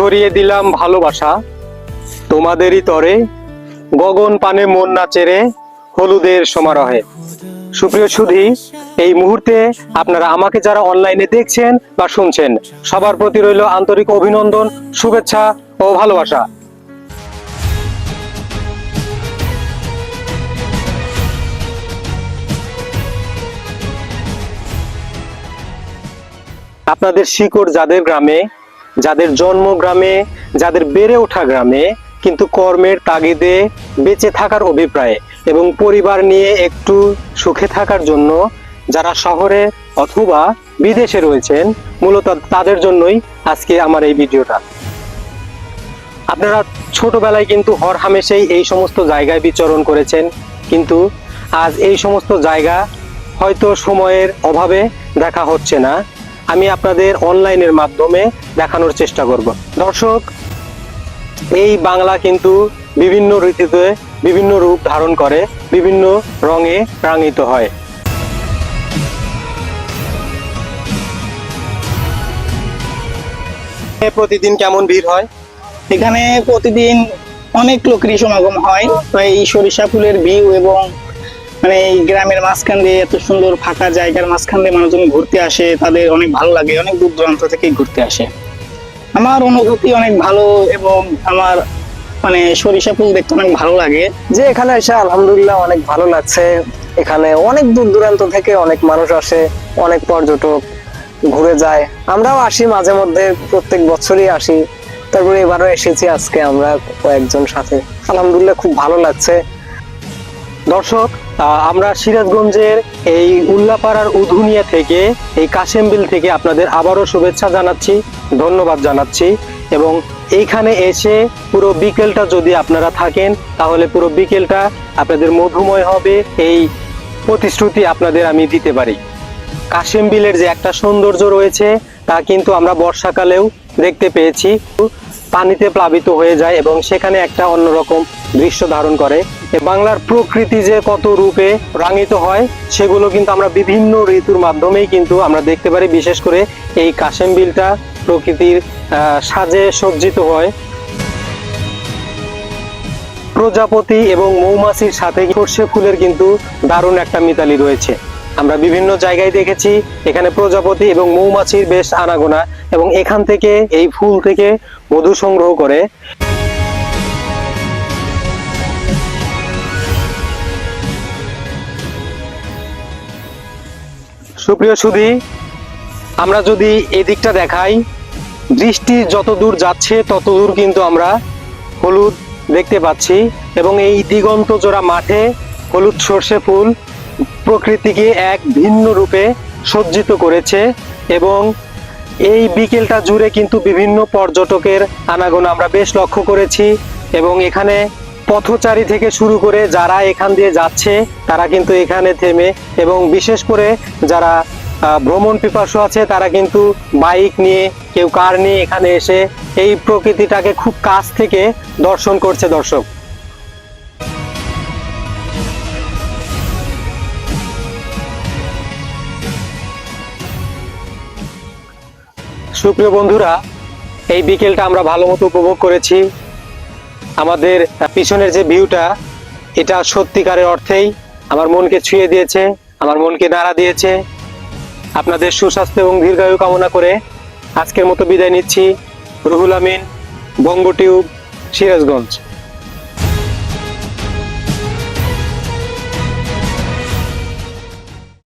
ছড়িয়ে দিলাম ভালোবাসা তোমাদেরই তরে, গগন পানে মন নাচেরে হলুদের সমারোহে। সুপ্রিয় সুধী, এই মুহূর্তে আপনারা আমাকে যারা অনলাইনে দেখছেন বা শুনছেন, সবার প্রতি রইল আন্তরিক অভিনন্দন, শুভেচ্ছা ও ভালোবাসা। আপনাদের শিকড় যাদের গ্রামে, যাদের জন্ম গ্রামে, যাদের বেড়ে ওঠা গ্রামে, কিন্তু কর্মের তাগিদে বেঁচে থাকার অভিপ্রায়ে এবং পরিবার নিয়ে একটু সুখে থাকার জন্য যারা শহরে অথবা বিদেশে রয়েছেন, মূলত তাদের জন্যই আজকে আমার এই ভিডিওটা। আপনারা ছোটবেলায় কিন্তু হরহামেশাই এই সমস্ত জায়গায় বিচরণ করেছেন, কিন্তু আজ এই সমস্ত জায়গা হয়তো সময়ের অভাবে দেখা হচ্ছে না। আমি আপনাদের অনলাইনের মাধ্যমে দেখানোর চেষ্টা করব। দর্শক, এই বাংলা কিন্তু বিভিন্ন ঋতুতে বিভিন্ন রূপ ধারণ করে, বিভিন্ন রঙে রাঙিত হয়। প্রতিদিন কেমন ভিড় হয়? এখানে প্রতিদিন অনেক লোকেরই সমাগম হয়। এই সরিষা ফুলের ভিউ এবং এই গ্রামের মাঝখান দিয়ে, এত সুন্দর ফাঁকা জায়গার মাঝখান দিয়ে মানুষজন ঘুরতে আসে, তাদের অনেক ভালো লাগে, অনেক দূর দূরান্ত থেকে ঘুরতে আসে। আমার অনুভূতি অনেক ভালো এবং আমার সরিষা ফুল দেখতে অনেক ভালো লাগে। যে এখানে এসে আলহামদুলিল্লাহ অনেক ভালো লাগছে। এখানে অনেক দূর দূরান্ত থেকে অনেক মানুষ আসে, অনেক পর্যটক ঘুরে যায়। আমরাও আসি মাঝে মধ্যে, প্রত্যেক বছরই আসি। তারপরে এবারও এসেছি আজকে আমরা কয়েকজন সাথে। আলহামদুলিল্লাহ খুব ভালো লাগছে। দর্শক, আমরা সিরাজগঞ্জের এই উল্লাপাড়ার উধুনিয়া থেকে, এই কাশেমবিল থেকে আপনাদের আবারও শুভেচ্ছা জানাচ্ছি, ধন্যবাদ জানাচ্ছি। এবং এইখানে এসে পুরো বিকেলটা যদি আপনারা থাকেন, তাহলে পুরো বিকেলটা আপনাদের মধুময় হবে, এই প্রতিশ্রুতি আপনাদের আমি দিতে পারি। কাশেমবিলের যে একটা সৌন্দর্য রয়েছে, তা কিন্তু আমরা বর্ষাকালেও দেখতে পেয়েছি। পানিতে প্লাবিত হয়ে যায় এবং সেখানে একটা অন্যরকম দৃশ্য ধারণ করে। বাংলার প্রকৃতি যে কত রূপে রাঙিত হয়, সেগুলো কিন্তু আমরা বিভিন্ন ঋতুর মাধ্যমেই কিন্তু আমরা দেখতে পারি। বিশেষ করে এই কাশেমবিলটা প্রকৃতির সাজে সজ্জিত হয়। প্রজাপতি এবং মৌমাছির সাথে সর্ষে ফুলের কিন্তু দারুণ একটা মিতালি রয়েছে। আমরা বিভিন্ন জায়গায় দেখেছি এখানে প্রজাপতি এবং মৌমাছির বেশ আনাগোনা, এবং এখান থেকে, এই ফুল থেকে মধু সংগ্রহ করে। সুপ্রিয় সুধী, আমরা যদি এদিকটা দেখাই, দৃষ্টি যত দূর যাচ্ছে তত দূর কিন্তু আমরা হলুদ দেখতে পাচ্ছি, এবং এই দিগন্ত জোড়া মাঠে হলুদ সর্ষে ফুল প্রকৃতিকে এক ভিন্ন রূপে সজ্জিত করেছে। এবং এই বিকেলটা জুড়ে কিন্তু বিভিন্ন পর্যটকের আনাগোনা আমরা বেশ লক্ষ্য করেছি। এবং এখানে পথচারী থেকে শুরু করে যারা এখান দিয়ে যাচ্ছে, তারা কিন্তু এখানে থেমে, এবং বিশেষ করে যারা ভ্রমণ পিপাসু আছে, তারা কিন্তু বাইক নিয়ে, কেউ কার নিয়ে এখানে এসে এই প্রকৃতিটাকে খুব কাছ থেকে দর্শন করছে। দর্শক, সুপ্রিয় বন্ধুরা, এই বিকেলটা আমরা ভালো মতো উপভোগ করেছি। আমাদের পিছনের যে ভিউটা, এটা সত্যিকারের অর্থেই আমার মনকে ছুঁয়ে দিয়েছে, আমার মনকে নাড়া দিয়েছে। আপনাদের সুস্বাস্থ্য এবং দীর্ঘায়ু কামনা করে আজকের মতো বিদায় নিচ্ছি। রুহুল আমিন, বঙ্গ টিউব, সিরাজগঞ্জ।